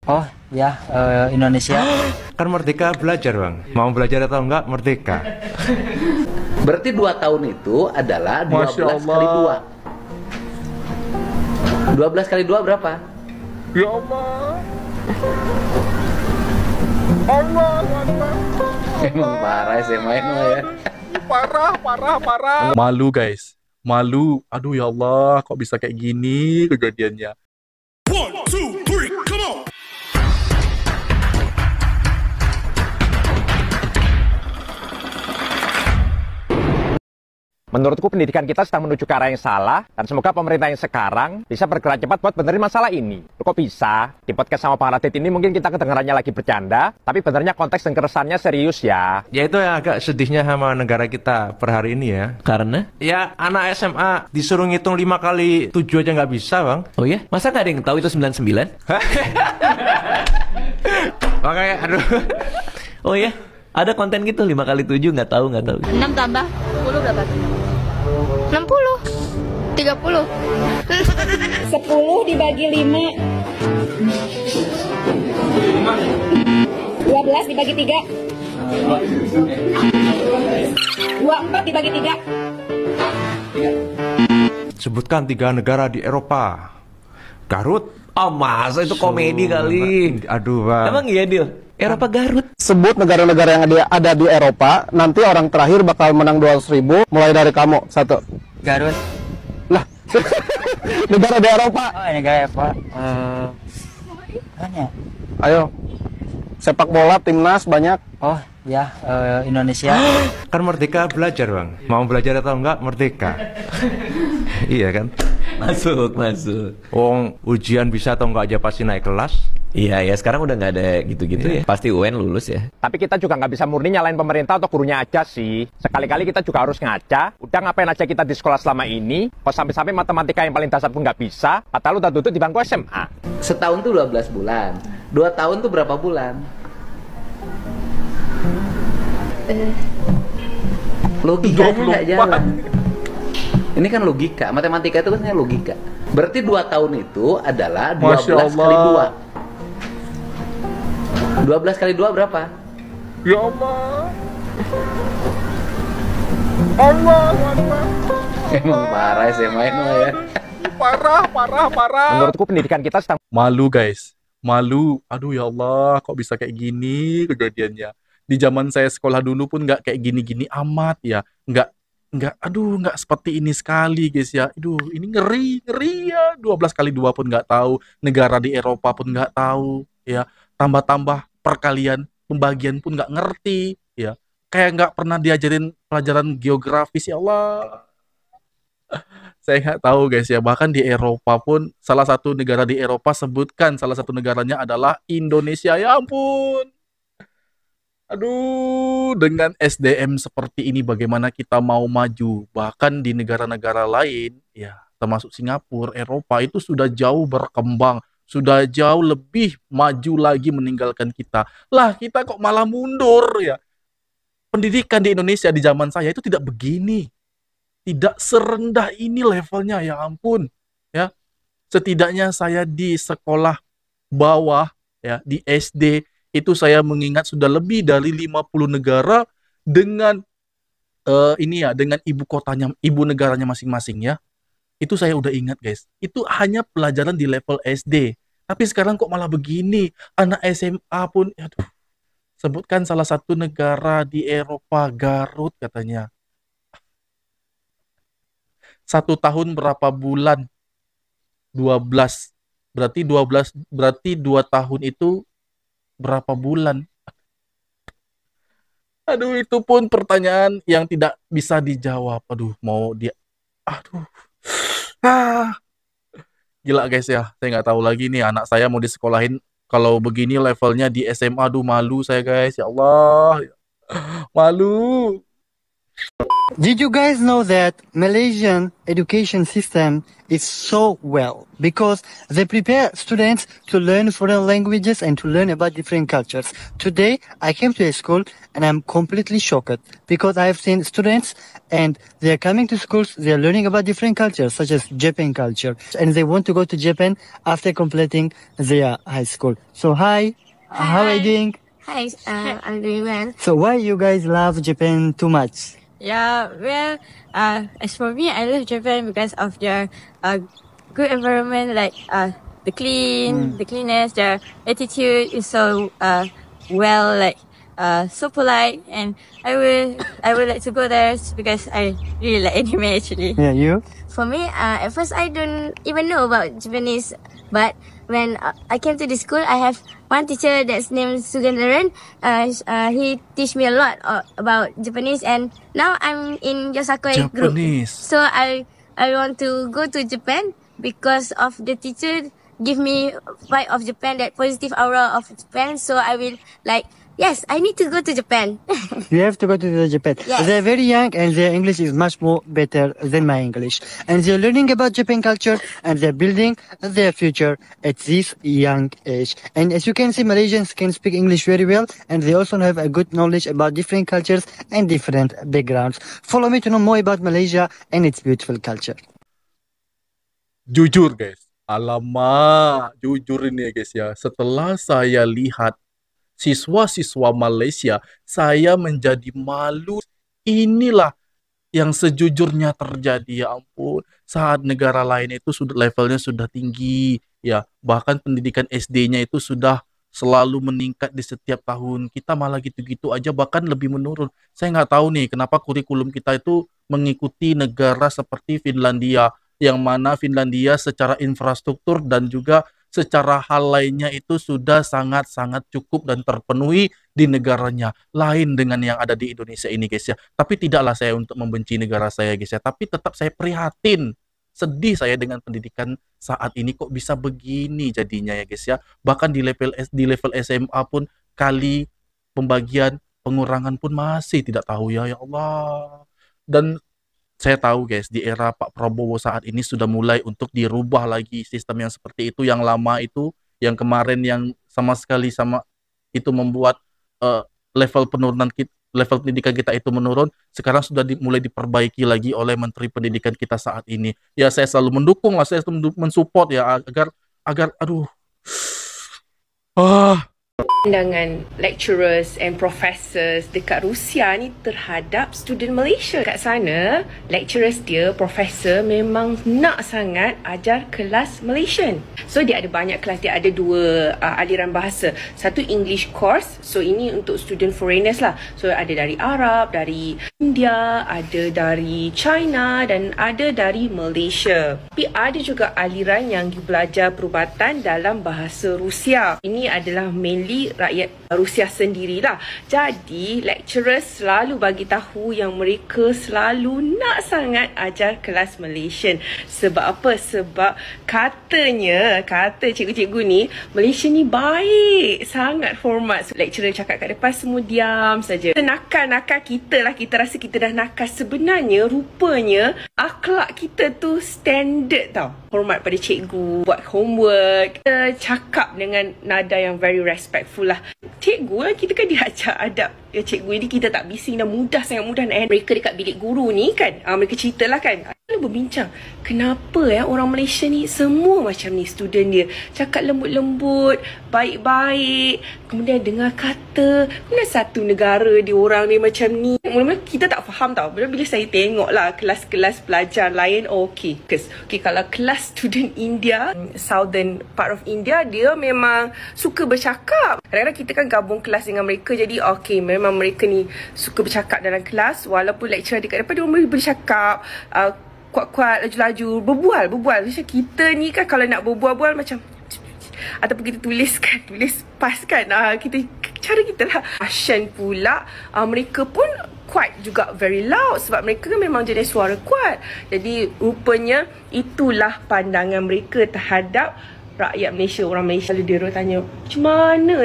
Oh ya, Indonesia. Kan merdeka belajar, Bang. Mau belajar atau enggak, merdeka. Berarti 2 tahun itu adalah 12 kali 2. 12 kali 2 berapa? Ya Allah. Allah Akbar. Emang parah SMA itu ya. Parah. Malu guys, malu. Aduh ya Allah, kok bisa kayak gini kejadiannya. Menurutku pendidikan kita sedang menuju ke arah yang salah, dan semoga pemerintah yang sekarang bisa bergerak cepat buat benerin masalah ini. Kok bisa? Di podcast sama Bang Radit ini mungkin kita kedengarannya lagi bercanda, tapi benernya konteks dan keresahannya serius ya. Ya itu yang agak sedihnya sama negara kita per hari ini ya. Karena? Ya anak SMA disuruh ngitung 5 kali 7 aja nggak bisa, Bang. Oh ya? Masa nggak ada yang tahu itu 99? Makanya aduh. Oh ya? Ada konten gitu 5 kali 7 nggak tahu. 6 tambah 10 berapa? 60 30 10 dibagi 5 12 dibagi 3 24 dibagi 3. Sebutkan 3 negara di Eropa. Garut. Oh masa itu komedi kali. Aduh, Bang. Emang iya Dil? Eropa Garut. Sebut negara-negara yang ada di Eropa, nanti orang terakhir bakal menang 200.000, mulai dari kamu. 1. Garut. Lah, negara di Eropa. Oh, negara Eropa. Mana? Ayo, sepak bola, timnas, banyak. Oh ya, Indonesia. Kan merdeka belajar, Bang. Mau belajar atau enggak, merdeka. Iya kan? Masuk. Ujian bisa atau enggak aja pasti naik kelas. Iya ya, sekarang udah nggak ada gitu-gitu ya. Pasti UN lulus ya. Tapi kita juga nggak bisa murni nyalain pemerintah atau gurunya aja sih. Sekali-kali kita juga harus ngaca. Udah ngapain aja kita di sekolah selama ini? Kok sampai-sampai matematika yang paling dasar pun nggak bisa? Padahal udah duduk di bangku SMA. Setahun tuh 12 bulan. 2 tahun tuh berapa bulan? Logikanya nggak jalan. Ini kan logika, matematika itu kan hanya logika. Berarti 2 tahun itu adalah 12 kali 2. 12 kali 2 berapa? Ya Allah. Allah Akbar. Emang parah SMA itu ya. Parah. Menurutku pendidikan kita sedang Malu guys, malu. Aduh ya Allah, kok bisa kayak gini kejadiannya. Di zaman saya sekolah dulu pun nggak kayak gini-gini amat ya. Nggak seperti ini sekali guys ya. Aduh, ini ngeri ya. 12 kali 2 pun nggak tahu. Negara di Eropa pun nggak tahu ya. Tambah-tambah perkalian pembagian pun nggak ngerti ya. Kayak nggak pernah diajarin pelajaran geografis ya Allah. Saya nggak tahu guys ya. Bahkan di Eropa pun salah satu negara di Eropa sebutkan salah satu negaranya adalah Indonesia. Ya ampun. Aduh, dengan SDM seperti ini bagaimana kita mau maju? Bahkan di negara-negara lain, ya termasuk Singapura, Eropa itu sudah jauh berkembang, sudah jauh lebih maju lagi meninggalkan kita. Lah, kita kok malah mundur ya? Pendidikan di Indonesia di zaman saya itu tidak begini. Tidak serendah ini levelnya, ya ampun. Ya, setidaknya saya di sekolah bawah, ya di SD, itu saya mengingat sudah lebih dari 50 negara dengan dengan ibu kotanya, ibu negaranya masing-masing ya. Itu saya udah ingat guys. Itu hanya pelajaran di level SD. Tapi sekarang kok malah begini. Anak SMA pun, aduh. Sebutkan salah satu negara di Eropa, Garut katanya. 1 tahun berapa bulan? 12. Berarti 2 tahun itu berapa bulan? Aduh, itu pun pertanyaan yang tidak bisa dijawab. Aduh, aduh. Gila guys ya. Saya nggak tahu lagi nih anak saya mau disekolahin kalau begini levelnya di SMA. Aduh, malu saya guys. Ya Allah. Malu. Did you guys know that Malaysian education system is so well because they prepare students to learn foreign languages and to learn about different cultures. Today, I came to a school and I'm completely shocked because I have seen students and they are coming to schools, they are learning about different cultures such as Japan culture and they want to go to Japan after completing their high school. So hi, how are you doing? Hi, I'm doing well. So why you guys love Japan too much? Yeah, well, as for me, I love Japan because of their good environment, like the cleanness, their attitude is so well, like so polite, and I would like to go there because I really like anime actually. Yeah, you? For me, at first I don't even know about Japanese, but when I came to the school, I have one teacher that's named Sugandharan. He teach me a lot about Japanese, and now I'm in Yosakoi group. So I want to go to Japan because of the teacher give me vibe of Japan, that positive aura of Japan. So I will like, yes, I need to go to Japan. You have to go to Japan. Yes. They're very young and their English is much more better than my English. And they're learning about Japan culture and they're building their future at this young age. And as you can see, Malaysians can speak English very well and they also have a good knowledge about different cultures and different backgrounds. Follow me to know more about Malaysia and its beautiful culture. Jujur guys, alamak, jujur ini guys ya. Setelah saya lihat siswa-siswa Malaysia, saya menjadi malu. Inilah yang sejujurnya terjadi, ya ampun. Saat negara lain itu sudah levelnya sudah tinggi, ya. Bahkan pendidikan SD-nya itu sudah selalu meningkat di setiap tahun. Kita malah gitu-gitu aja, bahkan lebih menurun. Saya nggak tahu nih kenapa kurikulum kita itu mengikuti negara seperti Finlandia, yang mana Finlandia secara infrastruktur dan juga secara hal lainnya itu sudah sangat-sangat cukup dan terpenuhi di negaranya, lain dengan yang ada di Indonesia ini guys ya. Tapi tidaklah saya untuk membenci negara saya guys ya, tapi tetap saya prihatin, sedih saya dengan pendidikan saat ini kok bisa begini jadinya ya guys ya. Bahkan di level SMA pun kali pembagian pengurangan pun masih tidak tahu ya Allah. Dan saya tahu guys, di era Pak Prabowo saat ini sudah mulai untuk dirubah lagi sistem yang seperti itu, yang lama itu, yang kemarin yang sama sekali sama itu membuat level pendidikan kita itu menurun. Sekarang sudah mulai diperbaiki lagi oleh Menteri Pendidikan kita saat ini. Ya saya selalu mendukung lah, saya selalu mensupport ya agar aduh. Pandangan lecturers and professors dekat Rusia ni terhadap student Malaysia. Kat sana, lecturers dia, professor memang nak sangat ajar kelas Malaysian. So dia ada banyak kelas, dia ada dua aliran bahasa. Satu English course, so ini untuk student foreigners lah. So ada dari Arab, dari India, ada dari China dan ada dari Malaysia. Tapi ada juga aliran yang belajar perubatan dalam bahasa Rusia. Ini adalah mainly rakyat Rusia sendirilah. Jadi lecturers selalu bagi tahu yang mereka selalu nak sangat ajar kelas Malaysian. Sebab apa? Sebab kata cikgu-cikgu ni, Malaysia ni baik, sangat hormat. So, lecturer cakap kat depan semua diam saja. Nakal kita lah, kita rasa kita dah nakal. Sebenarnya rupanya akhlak kita tu standard tau. Hormat pada cikgu, buat homework, kita cakap dengan nada yang very respectful lah. Cikgu, kita kan diajar adab ya cikgu, ini kita tak bising dan mudah, sangat mudah. And mereka dekat bilik guru ni kan, mereka ceritalah kan, lalu berbincang, kenapa orang Malaysia ni semua macam ni, student dia cakap lembut-lembut, baik-baik, kemudian dengar kata, kemudian satu negara dia orang ni macam ni. Mula-mula kita tak faham tau. Bila saya tengok lah kelas-kelas pelajar lain, okay, kalau kelas student India, southern part of India, dia memang suka bercakap. Kadang-kadang kita kan gabung kelas dengan mereka, jadi okay, memang mereka ni suka bercakap dalam kelas. Walaupun lecturer dekat depan, dia boleh bercakap kuat-kuat, laju-laju, berbual. Macam kita ni kan kalau nak berbual-bual macam, ataupun kita tulis pas kan, cara kita lah. Asian pula, mereka pun kuat juga, very loud, sebab mereka kan memang jenis suara kuat. Jadi rupanya itulah pandangan mereka terhadap rakyat Malaysia, orang Malaysia. Lalu dia tanya, macam mana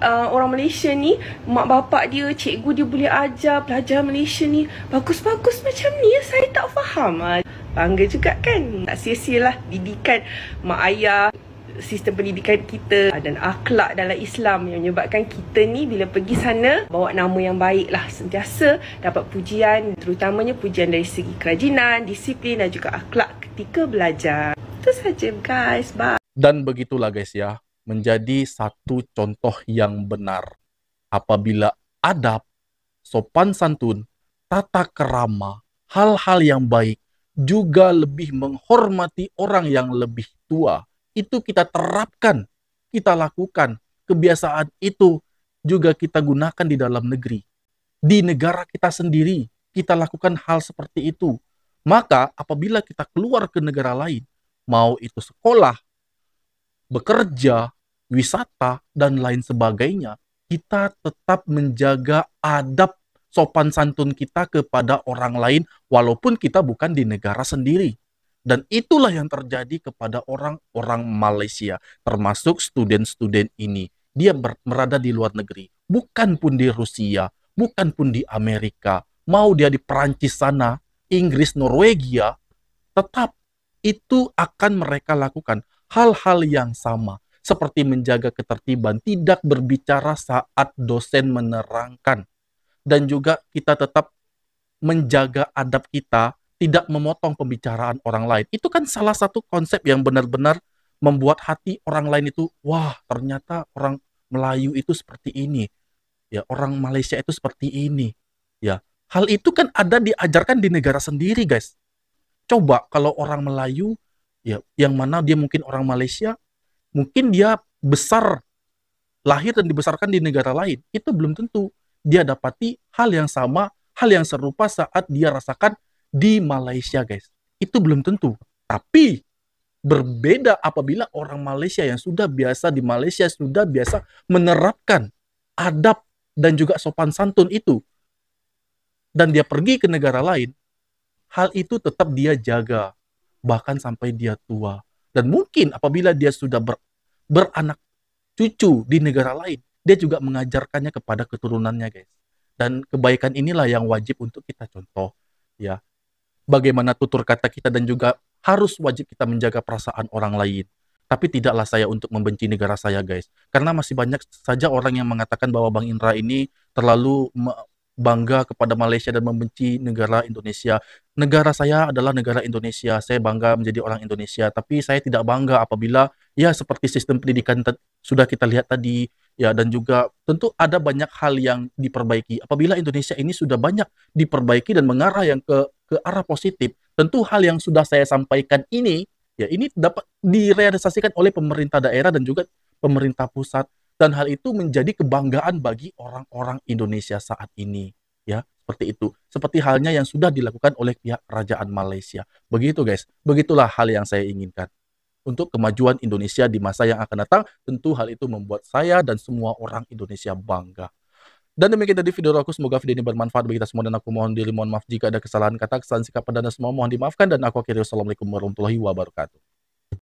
orang Malaysia ni, mak bapak dia, cikgu dia boleh ajar pelajar Malaysia ni bagus-bagus macam ni, saya tak faham. Bangga juga kan. Tak sia-sialah didikan mak ayah, sistem pendidikan kita dan akhlak dalam Islam yang menyebabkan kita ni bila pergi sana bawa nama yang baik lah, sentiasa dapat pujian, terutamanya pujian dari segi kerajinan, disiplin dan juga akhlak ketika belajar. Itu saja guys, bye. Dan begitulah guys ya, menjadi satu contoh yang benar apabila adab, sopan santun, tata kerama, hal-hal yang baik, juga lebih menghormati orang yang lebih tua, itu kita terapkan, kita lakukan. Kebiasaan itu juga kita gunakan di dalam negeri. Di negara kita sendiri, kita lakukan hal seperti itu. Maka apabila kita keluar ke negara lain, mau itu sekolah, bekerja, wisata, dan lain sebagainya, kita tetap menjaga adab sopan santun kita kepada orang lain, walaupun kita bukan di negara sendiri. Dan itulah yang terjadi kepada orang-orang Malaysia, termasuk student-student ini. Dia berada di luar negeri, bukan pun di Rusia, bukan pun di Amerika, mau dia di Perancis sana, Inggris, Norwegia, tetap itu akan mereka lakukan hal-hal yang sama, seperti menjaga ketertiban, tidak berbicara saat dosen menerangkan, dan juga kita tetap menjaga adab kita, tidak memotong pembicaraan orang lain. Itu kan salah satu konsep yang benar-benar membuat hati orang lain itu, wah ternyata orang Melayu itu seperti ini, ya orang Malaysia itu seperti ini, ya hal itu kan ada diajarkan di negara sendiri guys. Coba kalau orang Melayu, ya yang mana dia mungkin orang Malaysia, mungkin dia besar, lahir dan dibesarkan di negara lain, itu belum tentu dia dapati hal yang sama, hal yang serupa saat dia rasakan di Malaysia guys. Itu belum tentu. Tapi berbeda apabila orang Malaysia yang sudah biasa di Malaysia, sudah biasa menerapkan adab dan juga sopan santun itu, dan dia pergi ke negara lain, hal itu tetap dia jaga bahkan sampai dia tua. Dan mungkin apabila dia sudah beranak cucu di negara lain, dia juga mengajarkannya kepada keturunannya guys. Dan kebaikan inilah yang wajib untuk kita contoh, ya. Bagaimana tutur kata kita, dan juga harus wajib kita menjaga perasaan orang lain. Tapi tidaklah saya untuk membenci negara saya guys, karena masih banyak saja orang yang mengatakan bahwa Bang Indra ini terlalu bangga kepada Malaysia dan membenci negara Indonesia. Negara saya adalah negara Indonesia, saya bangga menjadi orang Indonesia, tapi saya tidak bangga apabila ya seperti sistem pendidikan sudah kita lihat tadi, ya, dan juga tentu ada banyak hal yang diperbaiki. Apabila Indonesia ini sudah banyak diperbaiki dan mengarah yang ke arah positif, tentu hal yang sudah saya sampaikan ini, ya ini dapat direalisasikan oleh pemerintah daerah dan juga pemerintah pusat, dan hal itu menjadi kebanggaan bagi orang-orang Indonesia saat ini, ya seperti itu. Seperti halnya yang sudah dilakukan oleh pihak kerajaan Malaysia. Begitu guys, begitulah hal yang saya inginkan untuk kemajuan Indonesia di masa yang akan datang. Tentu hal itu membuat saya dan semua orang Indonesia bangga. Dan demikian tadi video aku, semoga video ini bermanfaat bagi kita semua, dan aku mohon diri mohon maaf jika ada kesalahan kata, kesalahan sikap, dan semua mohon dimaafkan, dan aku akhiri wassalamualaikum warahmatullahi wabarakatuh.